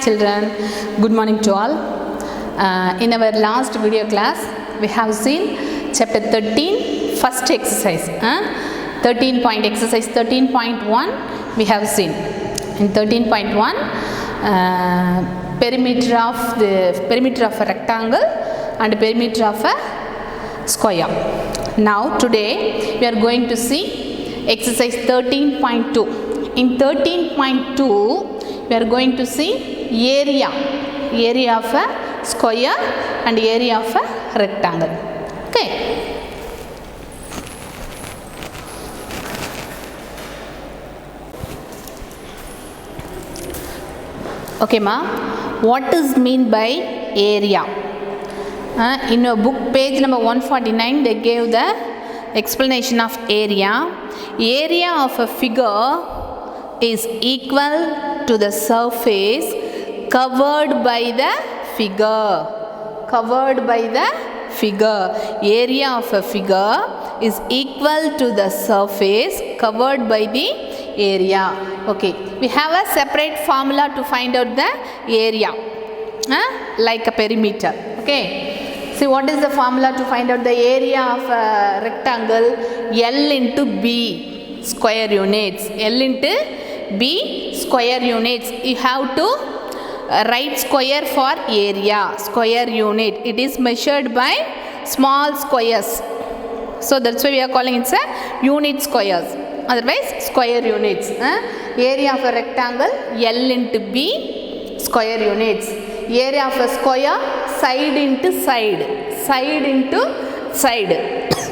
children, good morning to all. In our last video class, we have seen chapter 13, first exercise. 13 exercise 13.1 we have seen. In 13.1, perimeter of a rectangle and perimeter of a square. Now today we are going to see exercise 13.2. In 13.2 we are going to see area of a square and area of a rectangle. Okay. Okay ma, what is mean by area? In your book page number 149 they gave the explanation of area. Area of a figure is equal to the surface covered by the figure. Area of a figure is equal to the surface covered by the area. Okay, we have a separate formula to find out the area, like a perimeter. Okay, see what is the formula to find out the area of a rectangle? L into B square units. L into B square units. You have to write square for area, square unit. It is measured by small squares, so that's why we are calling it a unit squares, otherwise square units. Area of a rectangle L into B square units. Area of a square side into side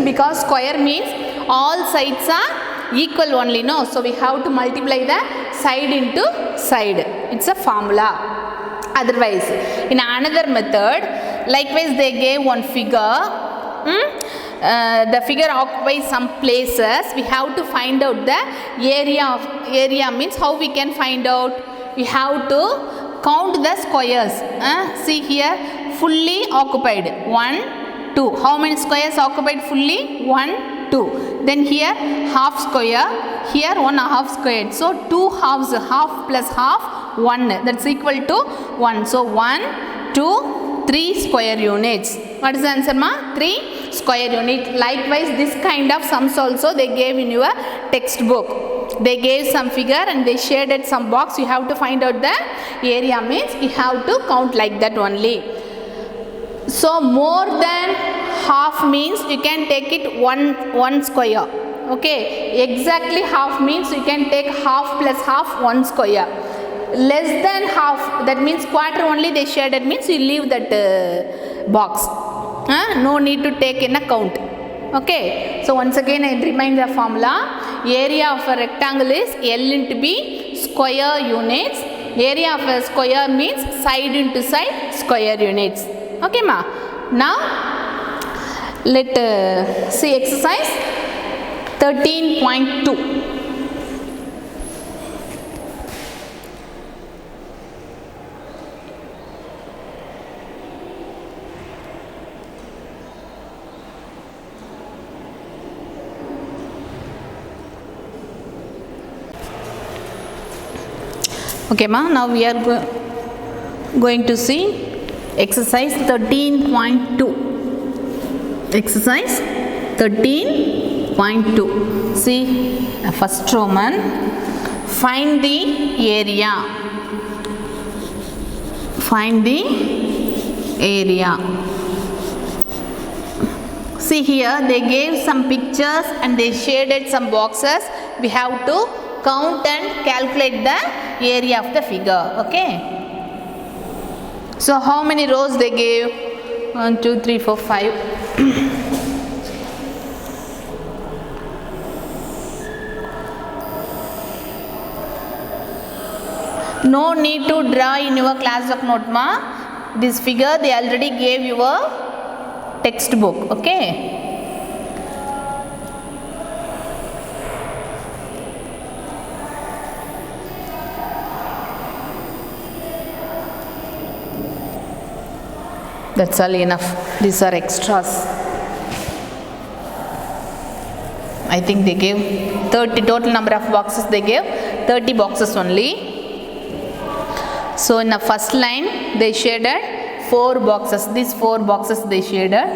because square means all sides are equal only, no? So we have to multiply the side into side. It's a formula. Otherwise, in another method, likewise they gave one figure. The figure occupies some places. We have to find out the area means how we can find out? We have to count the squares. See here, fully occupied 1, 2. How many squares occupied fully? 1, 2. Then here half square, here 1/2 squared. So 2 halves, half plus half 1. That's equal to 1. So 1, 2, 3 square units. What is the answer ma? 3 square unit. Likewise this kind of sums also they gave in your textbook. They gave some figure and they shaded some box. You have to find out the area means you have to count like that only. So more than half means you can take it one square. Okay, exactly half means you can take half plus half 1 square. Less than half, that means quarter only they shaded, means you leave that box. No need to take in account. Okay, so once again I remind the formula. Area of a rectangle is L into B square units. Area of a square means side into side square units. Okay ma. Now let see exercise 13.2. Okay ma, now we are going to see exercise 13.2. Exercise 13.2. See, first Roman, find the area. Find the area. See here, they gave some pictures and they shaded some boxes. We have to count and calculate the area of the figure. Okay. So how many rows they gave? 1, 2, 3, 4, 5. No need to draw in your classwork note ma. This figure they already gave your textbook. Okay. That's all enough. These are extras. I think they gave 30 total number of boxes. They gave 30 boxes only. So in the first line they shaded 4 boxes. These 4 boxes they shaded.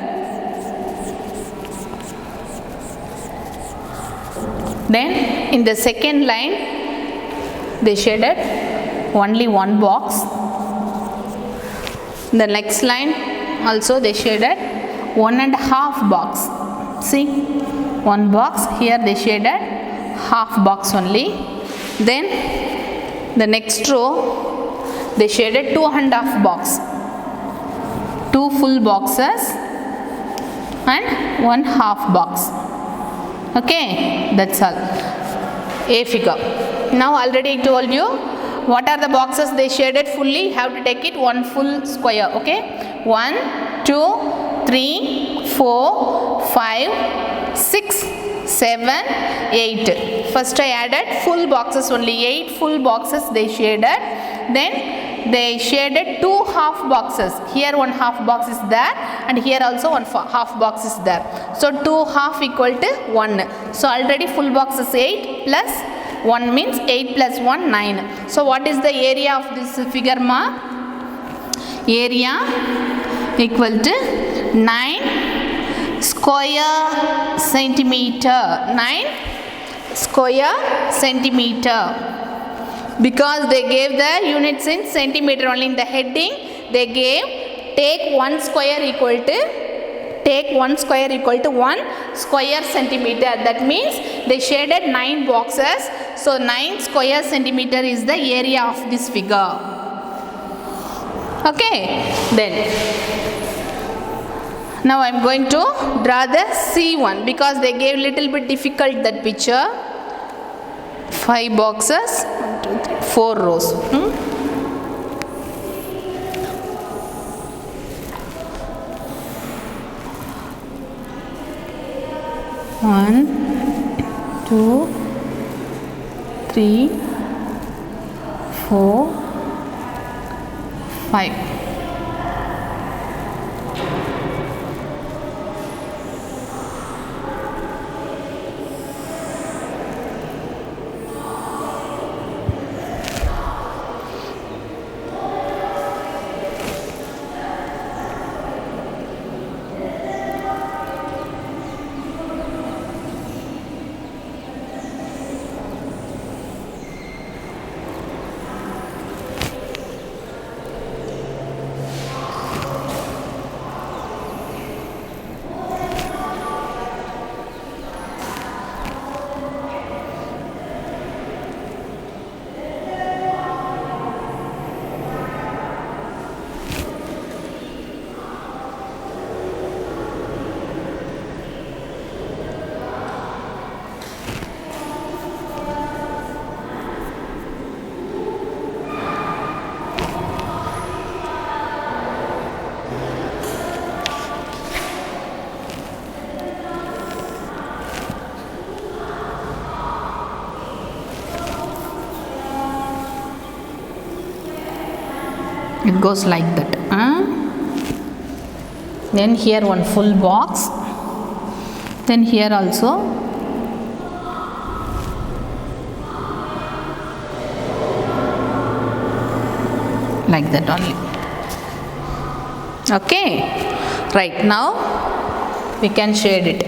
Then in the second line they shaded only 1 box. The next line also they shaded 1.5 box. See, 1 box. Here they shaded half box only. Then the next row they shaded 2.5 box. 2 full boxes and 1 half box. Okay, that's all. A figure. Now already I told you what are the boxes they shaded fully. You have to take it 1 full square. Okay, 1, 2, 3, 4, 5, 6, 7, 8. First I added full boxes only. 8 full boxes they shaded. Then they shaded 2 half boxes. Here 1 half box is there and here also 1 half box is there. So 2 half equal to 1. So already full box is 8 plus 1 means 8 plus 1 9. So what is the area of this figure, ma? Area equal to 9 square centimeter. 9 square centimeter. Because they gave the units in centimeter only. In the heading they gave take 1 square equal to 1 square centimeter. That means they shaded 9 boxes. So 9 square centimeter is the area of this figure. Okay, then now I am going to draw the C1 because they gave little bit difficult that picture. 5 boxes, 1, 2, 3, 4 rows. 1, 2, 3, 4, 5. It goes like that. Then here 1 full box. Then here also like that only. Okay, right, now we can shade it.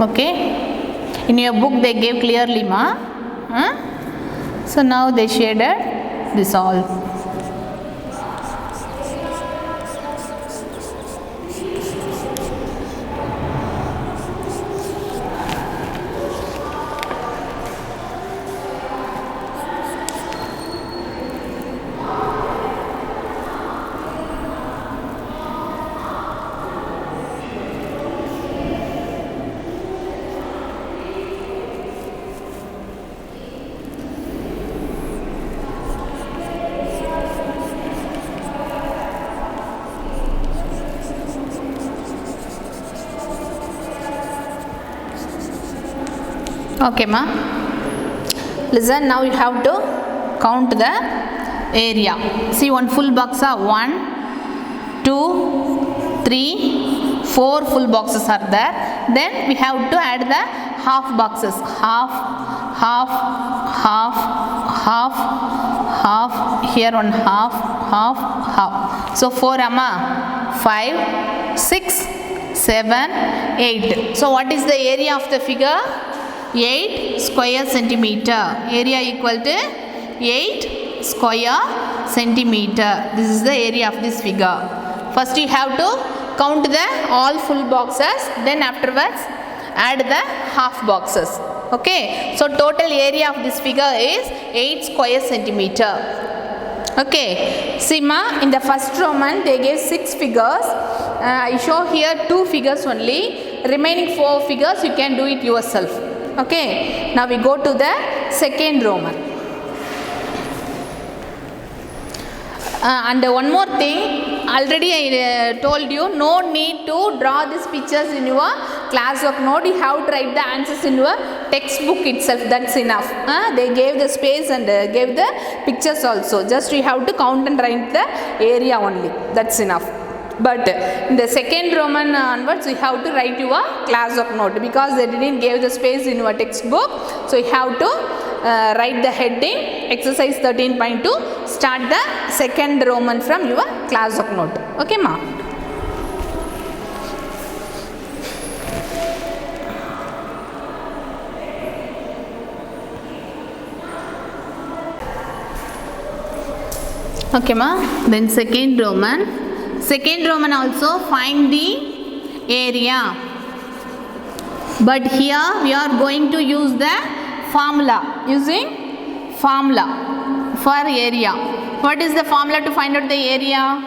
Okay, in your book they gave clearly, ma. So now they shaded this all. Okay, ma. Listen, now you have to count the area. See, 1 full box, 1, 2, 3, 4 full boxes are there. Then we have to add the half boxes. Half, half, half, half, half. Here one half, half, half. So 4 amma, 5, 6, 7, 8. So what is the area of the figure? 8 square centimeter. Area equal to 8 square centimeter. This is the area of this figure. First you have to count the all full boxes, then afterwards add the half boxes. Okay, so total area of this figure is 8 square centimeter. Okay, see ma, in the first Roman they gave 6 figures. I show here 2 figures only. Remaining 4 figures you can do it yourself. Okay, now we go to the second Roman. And one more thing, already I told you, no need to draw these pictures in your classwork note. You have to write the answers in your textbook itself. That's enough. They gave the space and gave the pictures also. Just you have to count and write the area only. That's enough. But in the second Roman onwards, you have to write your classwork note because they didn't give the space in your textbook. So you have to write the heading, exercise 13.2, start the second Roman from your classwork note. Okay ma? Okay ma? Then second Roman. Second Roman also find the area. But here we are going to use the formula. Using formula for area. What is the formula to find out the area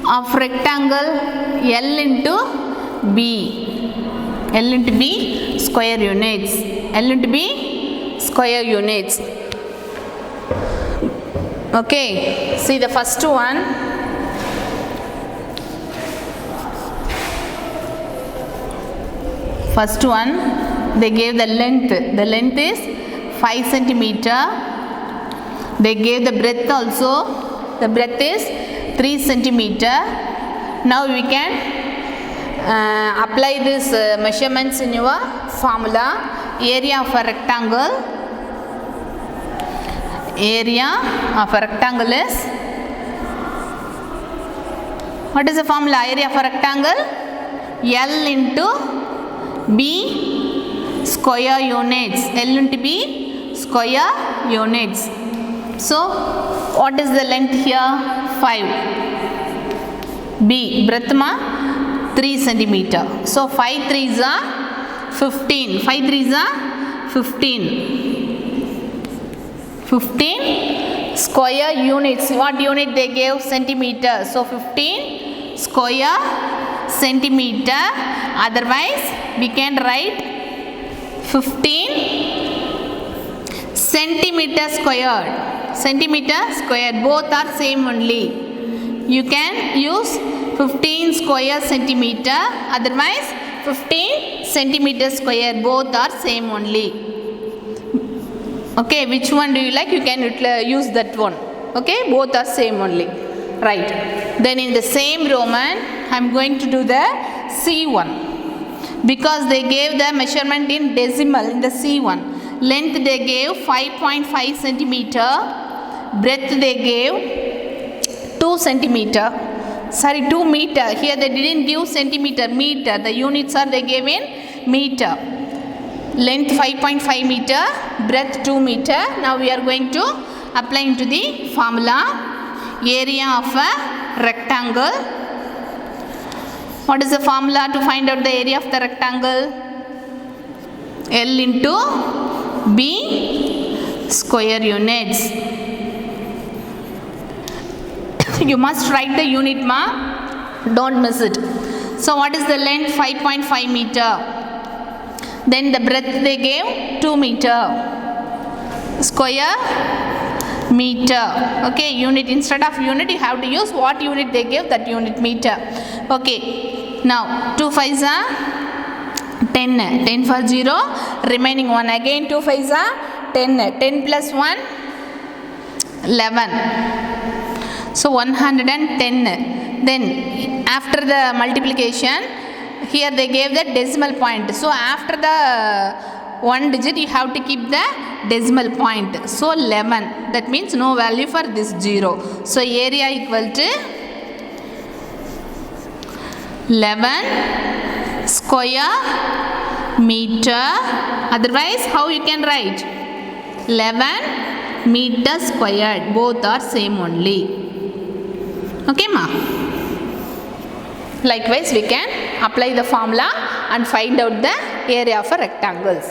of rectangle? L into B. L into B square units. L into B square units. Okay, see the first one. First one, they gave the length. The length is 5 centimeter. They gave the breadth also. The breadth is 3 centimeter. Now we can apply these measurements in your formula. Area of a rectangle. Area of a rectangle is, what is the formula? Area of a rectangle? L into B square units. L into B square units. So what is the length here? 5. B breadth ma 3 centimeter. So 5 3s are 15. 5 3s are 15. 15 square units. What unit they gave? Centimeter. So 15 square centimeter. Otherwise we can write 15 centimeter squared. Centimeter squared. Both are same only. You can use 15 square centimeter. Otherwise 15 centimeter square. Both are same only. Okay, which one do you like? You can use that one. Okay, both are same only. Right. Then in the same Roman, I am going to do the C1. Because they gave the measurement in decimal in the C1. Length they gave 5.5 centimeter. Breadth they gave 2 centimeter. Sorry, 2 meter. Here they didn't give centimeter, meter. The units are they gave in meter. Length 5.5 meter, breadth 2 meter. Now we are going to apply into the formula. Area of a rectangle. What is the formula to find out the area of the rectangle? L into B square units. You must write the unit ma. Don't miss it. So what is the length? 5.5 meter. Then the breadth they gave 2 meter. Square meter. Okay, unit. Instead of unit you have to use what unit they gave, that unit, meter. Okay, now 2 5s are 10. 10 for 0. Remaining 1. Again 2 5s are 10. 10 plus 1 11. So 110. Then after the multiplication, here they gave the decimal point. So after the one digit you have to keep the decimal point. So 11, that means no value for this 0. So area equal to 11 square meter. Otherwise how you can write? 11 meter squared. Both are same only. Okay ma? Likewise we can apply the formula and find out the area for rectangles.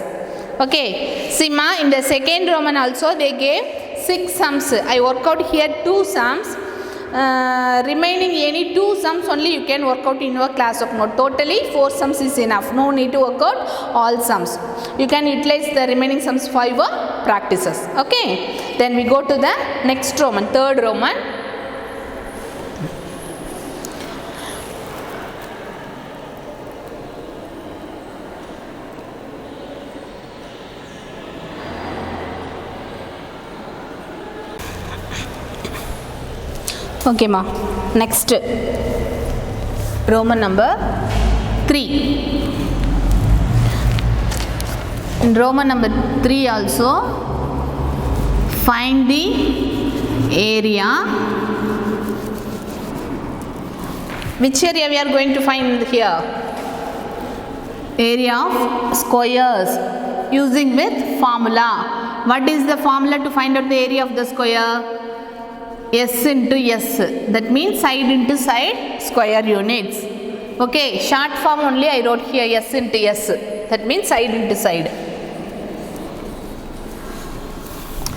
Okay, see ma, in the second Roman also they gave 6 sums. I work out here 2 sums. Remaining any 2 sums only you can work out in your class of note. Totally 4 sums is enough. No need to work out all sums. You can utilize the remaining sums for your practices. Okay, then we go to the next Roman, third Roman. Okay ma, next Roman number 3. In Roman number 3 also, find the area. Which area we are going to find here? Area of squares using with formula. What is the formula to find out the area of the square? S into S, that means side into side square units. Okay, short form only I wrote here, S into S, that means side into side.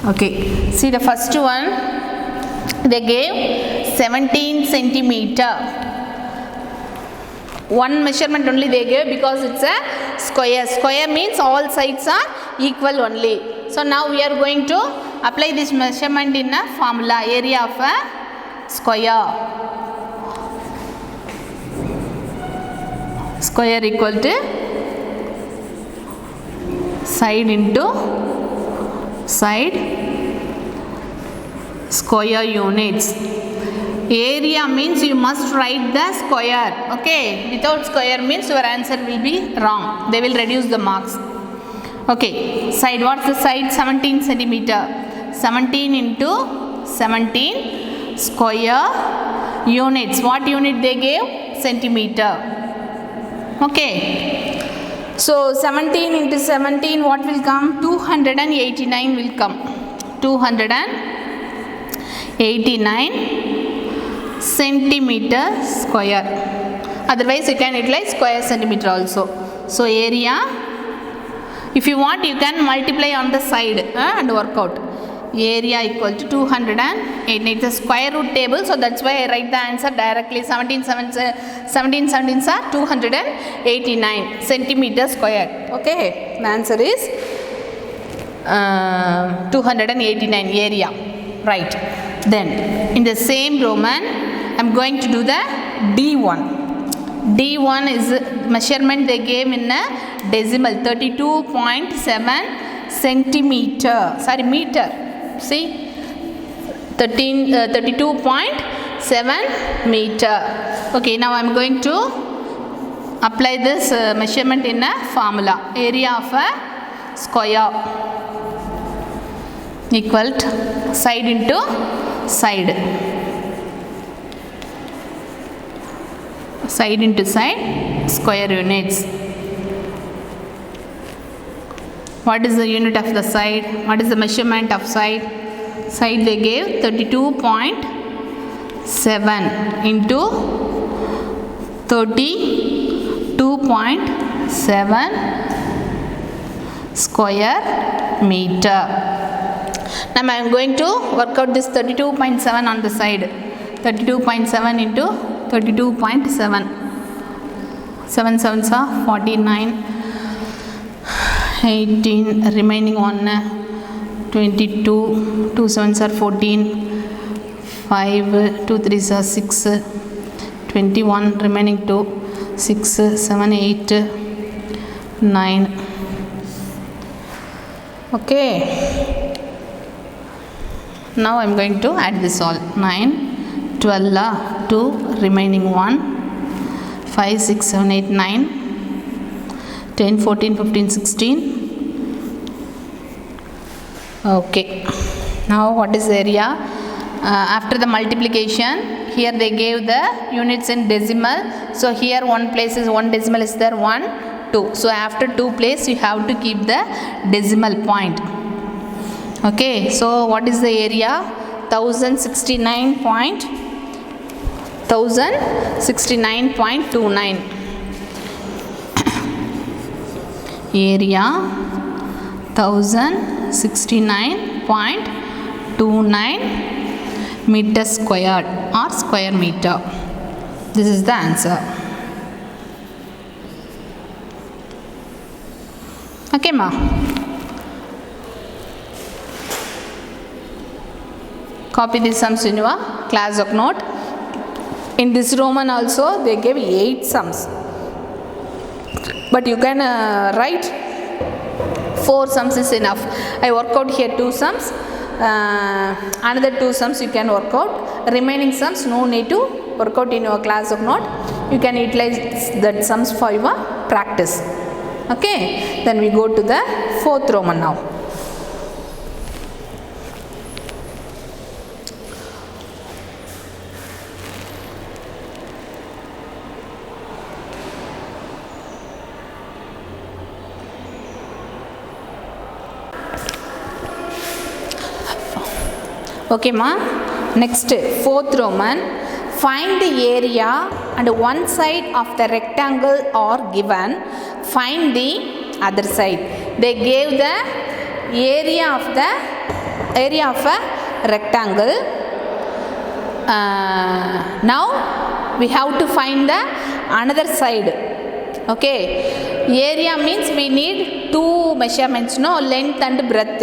Okay, see the first one, they gave 17 centimeter. One measurement only they gave because it's a square. Square means all sides are equal only. So now we are going to apply this measurement in a formula. Area of a square. Square equal to side into side square units. Area means you must write the square. Okay, without square means your answer will be wrong. They will reduce the marks. Okay, side, what's the side? 17 centimeter. 17 into 17 square units. What unit they gave? Centimeter. Okay, so 17 into 17, what will come? 289 will come. 289 centimeter square. Otherwise you can utilize square centimeter also. So area, if you want you can multiply on the side and work out. Area equal to 208. It's a square root table, so that's why I write the answer directly. 17 17s are 289 centimeter square. Okay, the answer is 289 area. Right. Then in the same Roman, I'm going to do the D1. D1 is measurement they gave in a decimal, 32.7 centimeter. Sorry, meter. See, 32.7 meter. Okay, now I'm going to apply this measurement in a formula. Area of a square equal to side into side. Side into side square units. What is the unit of the side? What is the measurement of side? Side they gave 32.7 into 32.7 square meter. Now I am going to work out this 32.7 on the side. 32.7 into 32.7. 7 7s are 49. 18, remaining one 22, 2 7s are 14, 5, 2 3s are 6, 21, remaining 2, 6, 7, 8, 9. Okay, now I am going to add this all. 9, 12, 2, remaining 1, 5, 6, 7, 8, 9, 10, 14, 15, 16. Okay, now what is the area? After the multiplication, here they gave the units in decimal, so here one decimal is there, 1, 2. So after 2 place you have to keep the decimal point. Okay, so what is the area? 1069.29 area 1069.29 meter squared or square meter. This is the answer. Okay ma, copy these sums in your class of note. In this Roman also they gave 8 sums, but you can write 4 sums is enough. I work out here 2 sums, another 2 sums you can work out. Remaining sums no need to work out in your class of note. You can utilize that sums for your practice. Okay, then we go to the 4th Roman now. Okay ma, next 4th Roman. Find the area and one side of the rectangle are given. Find the other side. They gave the area of a rectangle. Now we have to find the another side. Okay, area means we need 2 measurements, no, length and breadth.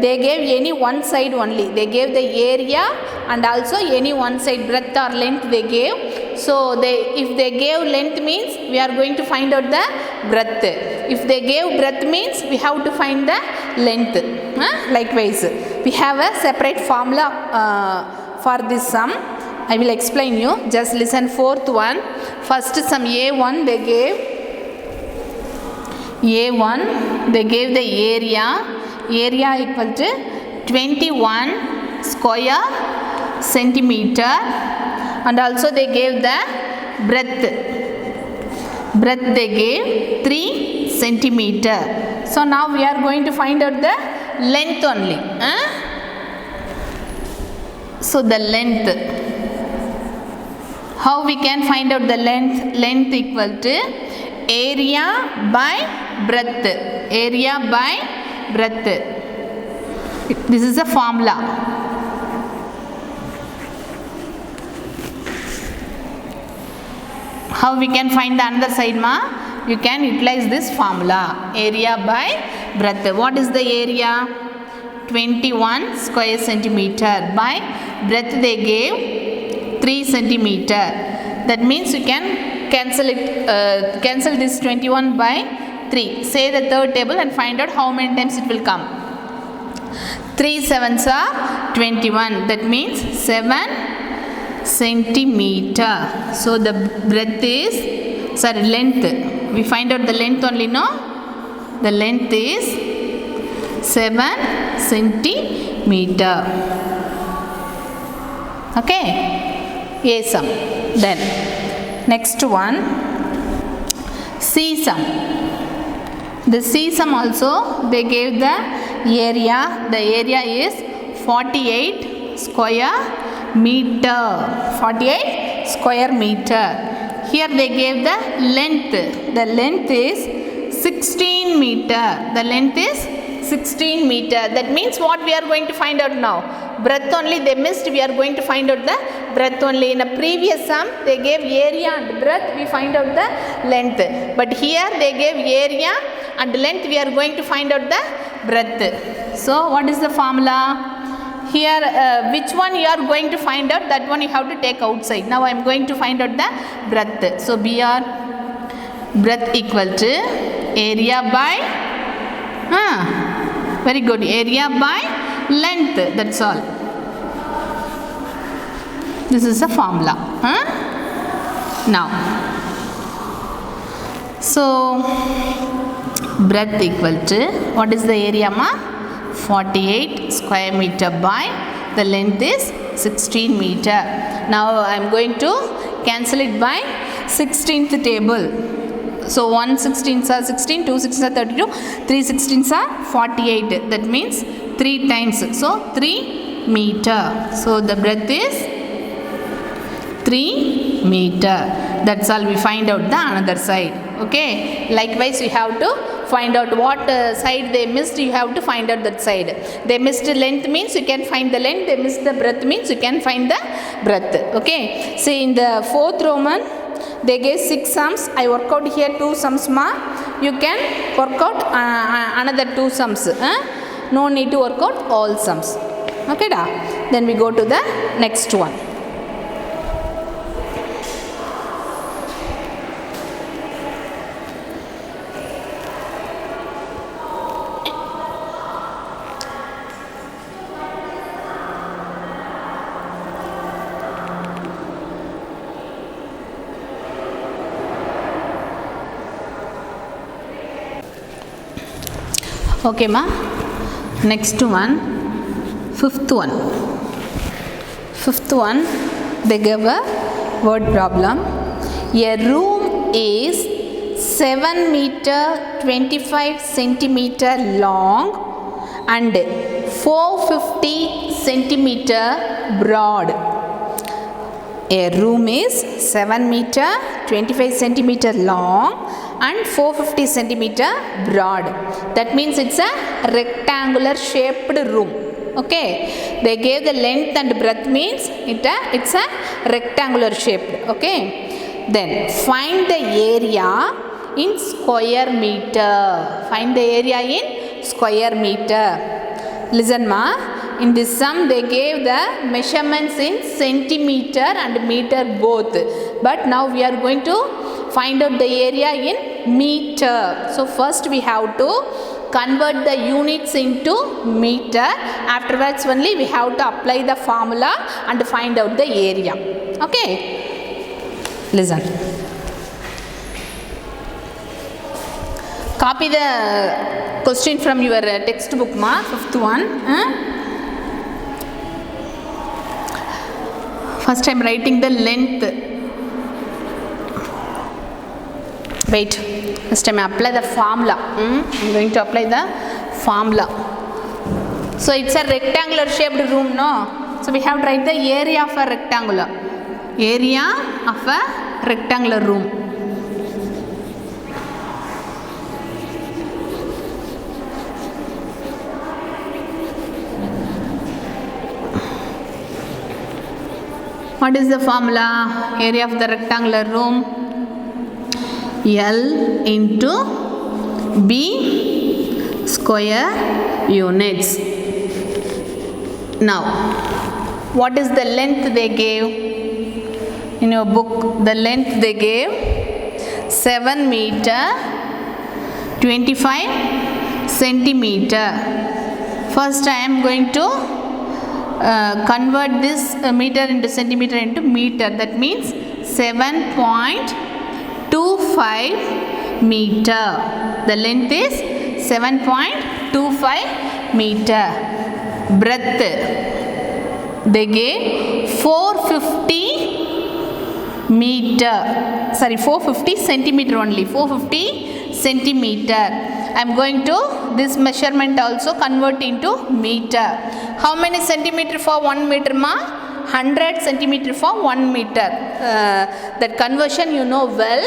They gave any one side only. They gave the area and also any one side, breadth or length they gave. So if they gave length means we are going to find out the breadth. If they gave breadth means we have to find the length. Likewise, we have a separate formula for this sum. I will explain you. Just listen. 4th one. First sum A1 they gave. A1 they gave the area equal to 21 square centimeter, and also they gave the breadth they gave 3 centimeter. So now we are going to find out the length only. So the length, how we can find out the length equal to area by breadth. This is a formula. How we can find the other side ma? You can utilize this formula, area by breadth. What is the area? 21 square centimeter. By breadth they gave 3 centimeter. That means you can cancel this 21 by 3. Say the third table and find out how many times it will come. 3 sevens are 21. That means 7 centimeter. So the breadth is, length. We find out the length only, no? The length is 7 centimeter. Okay, A sum. Then next one, C sum. The C sum also they gave the area. The area is 48 square meter. 48 square meter. Here they gave the length. The length is 16 meter. The length is 16 meter. That means what we are going to find out now? Breadth only they missed. We are going to find out the breadth only. In a previous sum they gave area and breadth. We find out the length. But here they gave area and length. We are going to find out the breadth. So what is the formula? Here which one you are going to find out, that one you have to take outside. Now I am going to find out the breadth. So BR breadth equal to area by very good, area by length. That's all. This is a formula. Now, so breadth equal to, what is the area ma? 48 square meter by the length is 16 meter. Now I am going to cancel it by 16th table. So 1 16s are 16, 2 16s are 32, 3 16s are 48. That means 3 times. So 3 meter. So the breadth is 3 meter. That's all. We find out the another side. Okay. Likewise, we have to find out what side they missed. You have to find out that side. They missed length means you can find the length. They missed the breadth means you can find the breadth. Okay. See, in the 4th Roman, they gave 6 sums. I work out here 2 sums ma. You can work out another 2 sums. No need to work out all sums. Okay da. Then we go to the next one. Okay ma, next one, 5th one. 5th one, they give a word problem. A room is 7 meter 25 centimeter long and 450 centimeter broad. A room is 7 meter 25 centimeter long and 450 centimeter broad. That means it's a rectangular shaped room. Okay. They gave the length and breadth means it's a rectangular shaped. Okay. Then find the area in square meter. Find the area in square meter. Listen ma. In this sum they gave the measurements in centimeter and meter both. But now we are going to find out the area in meter. So first we have to convert the units into meter. Afterwards only we have to apply the formula and find out the area. Okay. Listen. Copy the question from your textbook ma, 5th one. First I am writing the length. Wait, first I am apply the formula. I am going to apply the formula. So it's a rectangular shaped room, no? So we have to write the area of a rectangular. Area of a rectangular room. What is the formula? Area of the rectangular room, L into B square units. Now, what is the length they gave? In your book, the length they gave 7 meter 25 centimeter. First I am going to convert this meter into centimeter into meter. That means 7.25 meter. The length is 7.25 meter. Breadth they gave 450 meter. Sorry, 450 centimeter only. 450 centimeter. I am going to this measurement also convert into meter. How many centimeter for 1 meter ma? 100 centimeter for 1 meter. That conversion you know well.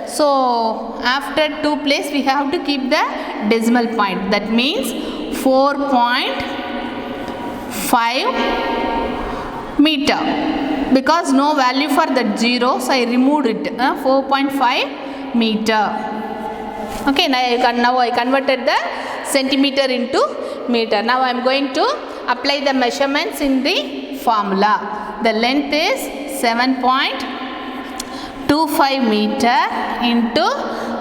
So after 2 place we have to keep the decimal point. That means 4.5 meter. Because no value for that 0, so I removed it. 4.5 meter. Okay, now I converted the centimeter into meter. Now I am going to apply the measurements in the formula. The length is 7.25 meter into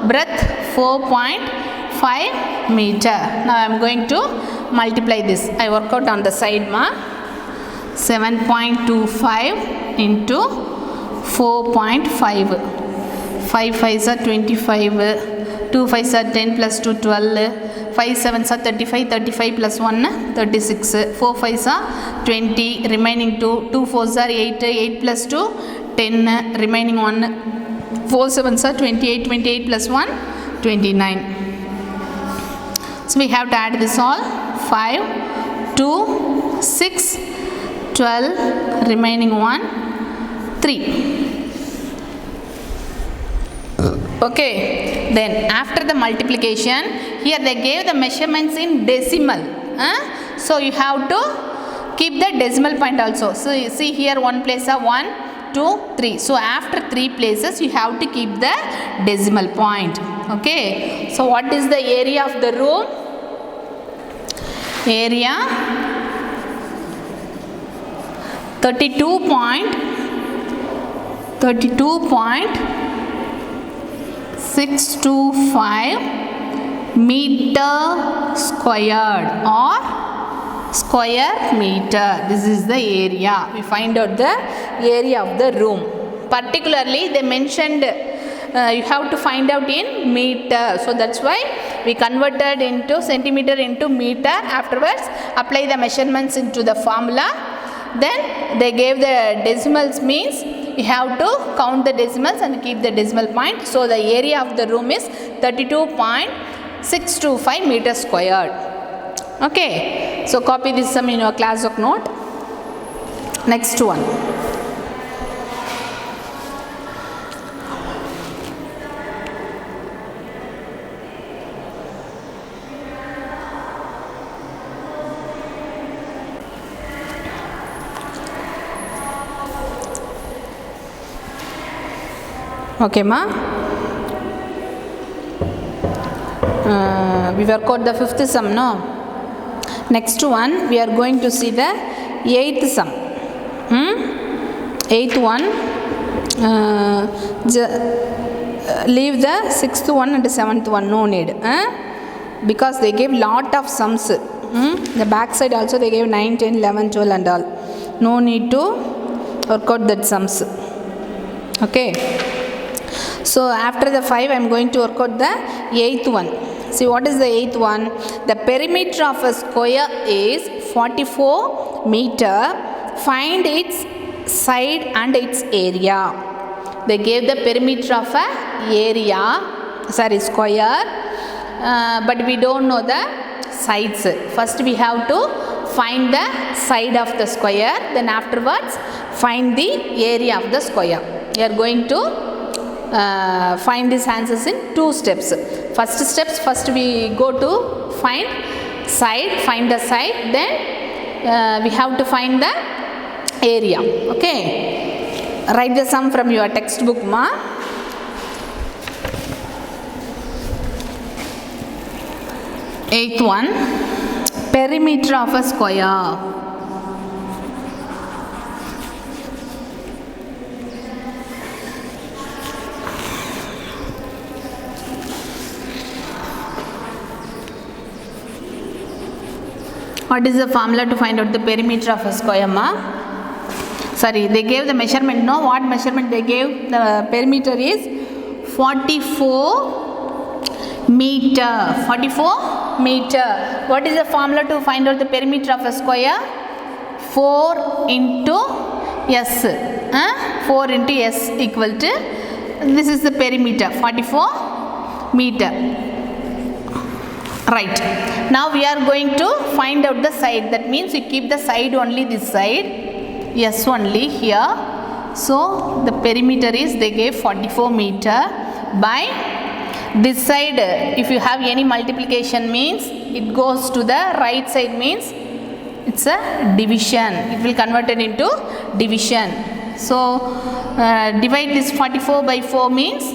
breadth 4.5 meter. Now I am going to multiply this. I work out on the side ma. 7.25 into 4.5. 5 5s are 25, 2 5s are 10 plus 2 12, 5 7s are 35, 35 plus 1 36, 4 5s are 20, remaining 2, 2 4s are 8, 8 plus 2 10, remaining 1, 4 7s are 28, 28 plus 1 29. So we have to add this all. 5, 2, 6, 12, remaining 1, 3. Okay, then after the multiplication, here they gave the measurements in decimal. So you have to keep the decimal point also. So you see here one place are 1, 2, 3. So after 3 places you have to keep the decimal point. Okay, so what is the area of the room? Area 32.625 meter squared or square meter. This is the area. We find out the area of the room. Particularly they mentioned you have to find out in meter. So that's why we converted into centimeter into meter. Afterwards apply the measurements into the formula. Then they gave the decimals, means you have to count the decimals and keep the decimal point. So the area of the room is 32.625 meters squared. Okay, so copy this sum in your classwork note. Next one. Okay ma, we work out the 5th sum, no? Next one we are going to see the 8th sum. 8th one, leave the 6th one and 7th one, no need, because they gave lot of sums. The back side also they gave 9, 10, 11, 12 and all. No need to work out that sums. Okay. So after the 5 I am going to work out the 8th one. See what is the 8th one? The perimeter of a square is 44 meter. Find its side and its area. They gave the perimeter of a area, sorry, square, but we don't know the sides. First we have to find the side of the square, then afterwards find the area of the square. We are going to find these answers in 2 steps. First steps, first we go to find the side, then we have to find the area. Okay, write the sum from your textbook ma. Eighth one, perimeter of a square. What is the formula to find out the perimeter of a square ma? Sorry, they gave the measurement, no? What measurement they gave? The perimeter is 44 meter. 44 meter. What is the formula to find out the perimeter of a square? 4 into S. 4 into S equal to, this is the perimeter, 44 meter. Right. Now we are going to find out the side. That means you keep the side only this side. Yes, only here. So the perimeter is, they gave 44 meter by this side. If you have any multiplication, means it goes to the right side, means it's a division. It will convert it into division. So divide this 44 by 4 means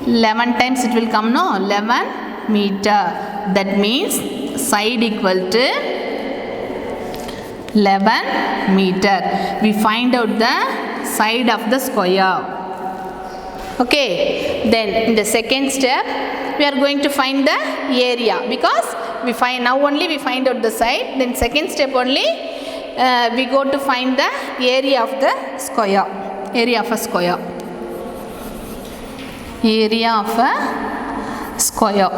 11 times it will come, no? 11 meter. That means side equal to 11 meter. We find out the side of the square. Okay, then in the second step we are going to find the area, because we find, now only we find out the side, then second step only we go to find the area of the square. Area of a square. Area of a square.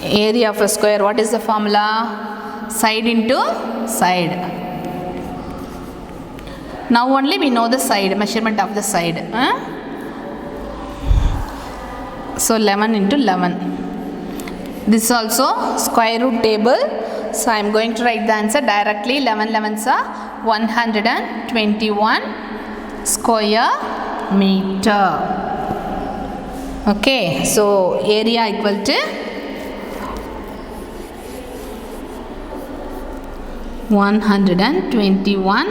Area of a square. What is the formula? Side into side. Now only we know the side, measurement of the side. So 11 into 11. This is also square root table. So I am going to write the answer directly. 11 11s are 121 square meter. Okay, so area equal to 121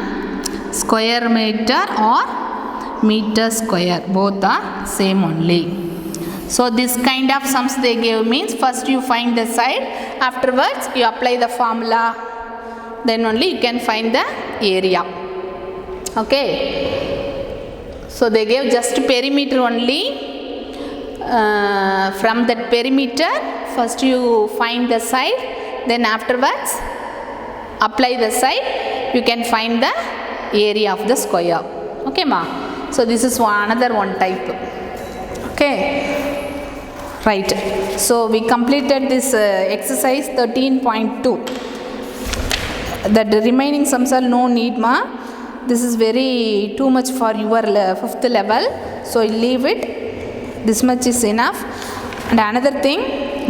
square meter or meter square. Both are same only. So this kind of sums they gave means first you find the side, afterwards you apply the formula, then only you can find the area. Okay. So they gave just perimeter only. From that perimeter first you find the side, then afterwards apply the side, you can find the area of the square. Okay ma. So this is another one type. Okay, right. So we completed this exercise 13.2. The remaining sums are no need ma. This is very too much for your 5th level, so leave it. This much is enough. And another thing,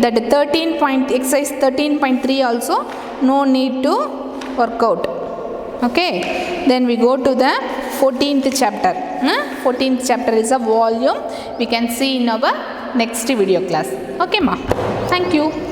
that exercise 13.3 also no need to work out. Okay, then we go to the 14th chapter. 14th chapter is a volume. We can see in our next video class. Okay ma. Thank you.